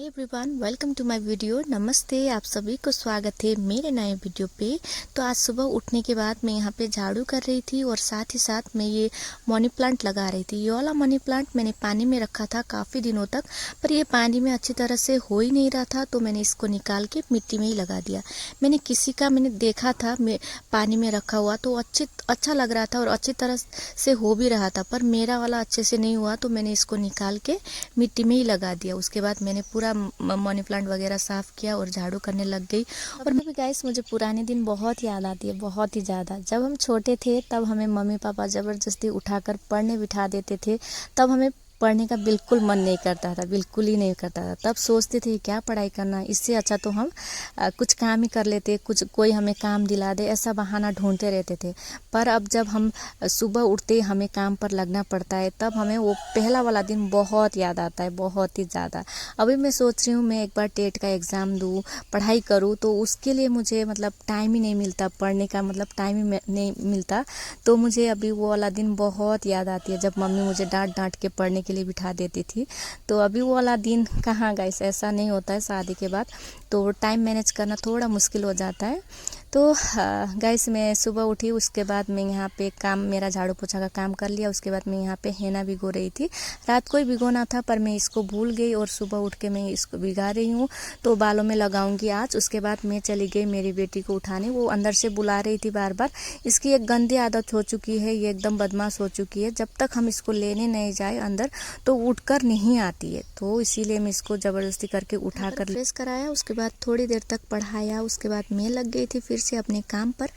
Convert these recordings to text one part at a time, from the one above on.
Everyone, welcome to my video. नमस्ते, आप सभी को स्वागत है मेरे नए वीडियो पे। तो आज सुबह उठने के बाद मैं यहाँ पे झाड़ू कर रही थी और साथ ही साथ मैं ये मनी प्लांट लगा रही थी। ये वाला मनी प्लांट मैंने पानी में रखा था काफ़ी दिनों तक, पर ये पानी में अच्छी तरह से हो ही नहीं रहा था, तो मैंने इसको निकाल के मिट्टी में ही लगा दिया। मैंने देखा था पानी में रखा हुआ, तो अच्छा लग रहा था और अच्छी तरह से हो भी रहा था, पर मेरा वाला अच्छे से नहीं हुआ, तो मैंने इसको निकाल के मिट्टी में ही लगा दिया। उसके बाद मैंने पूरा मनी प्लांट वगैरह साफ किया और झाड़ू करने लग गई। और भी गाइस, मुझे पुराने दिन बहुत याद आती है, बहुत ही ज़्यादा। जब हम छोटे थे तब हमें मम्मी पापा ज़बरदस्ती उठाकर पढ़ने बिठा देते थे, तब हमें पढ़ने का बिल्कुल मन नहीं करता था, बिल्कुल ही नहीं करता था। तब सोचते थे क्या पढ़ाई करना, इससे अच्छा तो हम कुछ काम ही कर लेते, कोई हमें काम दिला दे, ऐसा बहाना ढूंढते रहते थे। पर अब जब हम सुबह उठते हमें काम पर लगना पड़ता है, तब हमें वो पहला वाला दिन बहुत याद आता है, बहुत ही ज़्यादा। अभी मैं सोच रही हूँ मैं एक बार टेट का एग्ज़ाम दूँ, पढ़ाई करूँ, तो उसके लिए मुझे टाइम ही नहीं मिलता, पढ़ने का टाइम ही नहीं मिलता। तो मुझे अभी वो वाला दिन बहुत याद आती है, जब मम्मी मुझे डांट डांट के पढ़ने के लिए बिठा देती थी। तो अभी वो वाला दिन कहाँ गाइस, ऐसा नहीं होता है शादी के बाद, तो टाइम मैनेज करना थोड़ा मुश्किल हो जाता है। तो गाइस, मैं सुबह उठी, उसके बाद मैं यहाँ पे मेरा झाड़ू पोछा का काम कर लिया। उसके बाद मैं यहाँ पे हेना भिगो रही थी। रात को ही भिगोना था, पर मैं इसको भूल गई और सुबह उठ के मैं इसको भिगा रही हूँ, तो बालों में लगाऊंगी आज। उसके बाद मैं चली गई मेरी बेटी को उठाने, वो अंदर से बुला रही थी बार बार। इसकी एक गंदी आदत हो चुकी है, ये एकदम बदमाश हो चुकी है। जब तक हम इसको लेने नहीं जाए अंदर, तो उठकर नहीं आती है, तो इसीलिए मैं इसको ज़बरदस्ती करके उठाकर फ्रेश कराया। उसके बाद थोड़ी देर तक पढ़ाया। उसके बाद मैं लग गई थी फिर से अपने काम पर।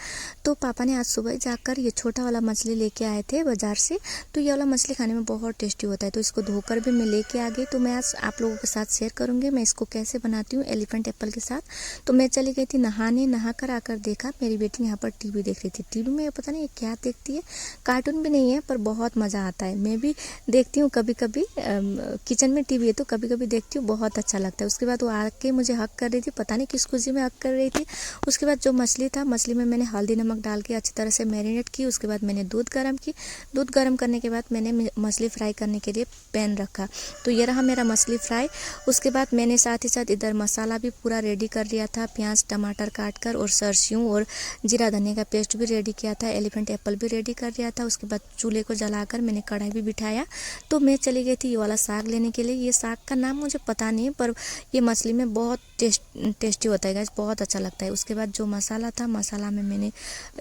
तो पापा ने आज सुबह जाकर ये छोटा वाला मछली लेके आए थे बाजार से। तो ये वाला मछली खाने में बहुत टेस्टी होता है, तो इसको धोकर भी मैं लेके आ गई। तो मैं आज आप लोगों के साथ शेयर करूंगी मैं इसको कैसे बनाती हूँ एलिफेंट एप्पल के साथ। तो मैं चली गई थी नहाने, नहाकर आकर देखा मेरी बेटी यहाँ पर टीवी देख रही थी। टीवी में पता नहीं क्या देखती है, कार्टून भी नहीं है, पर बहुत मज़ा आता है। मैं भी देखती हूँ कभी कभी, किचन में टीवी है तो कभी कभी देखती हूँ, बहुत अच्छा लगता है। उसके बाद वो आके मुझे हक कर रही थी, पता नहीं किस खुशी में हक कर रही थी। उसके बाद जो मछली था, मछली में मैंने हल्दी नमक डाल के अच्छी तरह से मैरिनेट की। उसके बाद मैंने दूध गर्म की। दूध गर्म करने के बाद मैंने मछली फ्राई करने के लिए पैन रखा। तो ये रहा मेरा मछली फ्राई। उसके बाद मैंने साथ ही साथ इधर मसाला भी पूरा रेडी कर लिया था, प्याज टमाटर काट कर और सरसों और जीरा धनिया का पेस्ट भी रेडी किया था, एलिफेंट एप्पल भी रेडी कर लिया था। उसके बाद चूल्हे को जलाकर मैंने कढ़ाई भी बिठाया। तो मैं चली गई थी ये वाला साग लेने के लिए। ये साग का नाम मुझे पता नहीं, पर ये मछली में बहुत टेस्टी होता है गाइस, बहुत अच्छा लगता है। उसके बाद जो मसाला था, मसाला में मैंने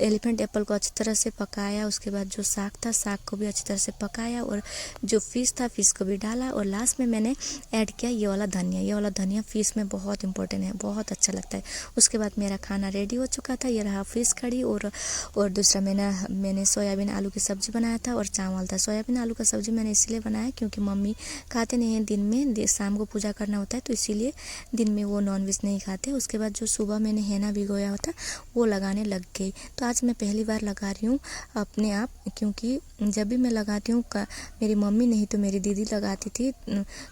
एलिफेंट एप्पल को अच्छी तरह से पकाया। उसके बाद जो साग था, साग को भी अच्छी तरह से पकाया, और जो फिश था, फिश को भी डाला, और लास्ट में मैंने ऐड किया ये वाला धनिया। ये वाला धनिया फिश में बहुत इंपॉर्टेंट है, बहुत अच्छा लगता है। उसके बाद मेरा खाना रेडी हो चुका था। ये रहा फिश कड़ी, और दूसरा मैंने सोयाबीन आलू की सब्ज़ी बनाया था और चावल था। सोयाबीन आलू का सब्ज़ी मैंने इसलिए बनाया क्योंकि मम्मी खाते नहीं हैं दिन में, शाम को पूजा करना होता है, तो इसीलिए दिन में वो नॉनवेज नहीं खाते। उसके बाद जो सुबह मैंने हेना भिगोया होता वो लगाने लग गई। तो आज मैं पहली बार लगा रही हूँ अपने आप, क्योंकि जब भी मैं लगाती हूँ मेरी मम्मी नहीं तो मेरी दीदी लगाती थी,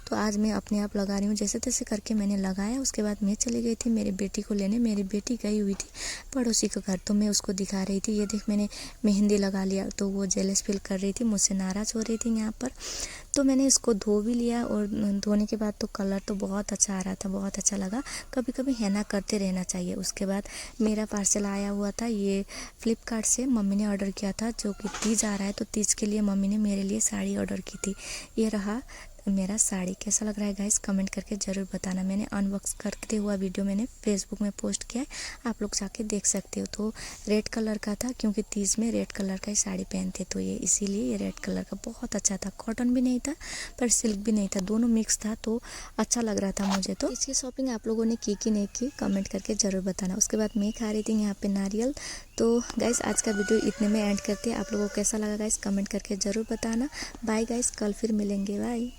तो आज मैं अपने आप लगा रही हूँ। जैसे तैसे करके मैंने लगाया। उसके बाद मैं चली गई थी मेरी बेटी को लेने। मेरी बेटी गई हुई थी पड़ोसी के घर, तो मैं उसको दिखा रही थी, ये देख मैंने मेहंदी लगा लिया। तो वो जेलस फील कर रही थी, मुझसे नाराज़ हो रही थी यहाँ पर। तो मैंने इसको धो भी लिया, और धोने के बाद तो कलर तो बहुत अच्छा आ रहा था, बहुत अच्छा लगा। कभी कभी हेना करते रहना चाहिए। उसके बाद मेरा पार्सल आया हुआ था, ये फ्लिपकार्ट से मम्मी ने ऑर्डर किया था, जो कि तीज आ रहा है, तो तीज के लिए मम्मी ने मेरे लिए साड़ी ऑर्डर की थी। ये रहा मेरा साड़ी। कैसा लग रहा है गाइस, कमेंट करके ज़रूर बताना। मैंने अनबॉक्स करते हुआ वीडियो मैंने फेसबुक में पोस्ट किया है, आप लोग जाके देख सकते हो। तो रेड कलर का था, क्योंकि तीज में रेड कलर का ही साड़ी पहनते, तो ये इसीलिए ये रेड कलर का बहुत अच्छा था। कॉटन भी नहीं था पर सिल्क भी नहीं था, दोनों मिक्स था, तो अच्छा लग रहा था मुझे। तो इसकी शॉपिंग आप लोगों ने की कि नहीं की, कमेंट करके ज़रूर बताना। उसके बाद मैं खा रही थी यहाँ पे नारियल। तो गाइस, आज का वीडियो इतने में एंड करते हैं। आप लोगों को कैसा लगा गाइस, कमेंट करके ज़रूर बताना। बाय गाइस, कल फिर मिलेंगे, बाय।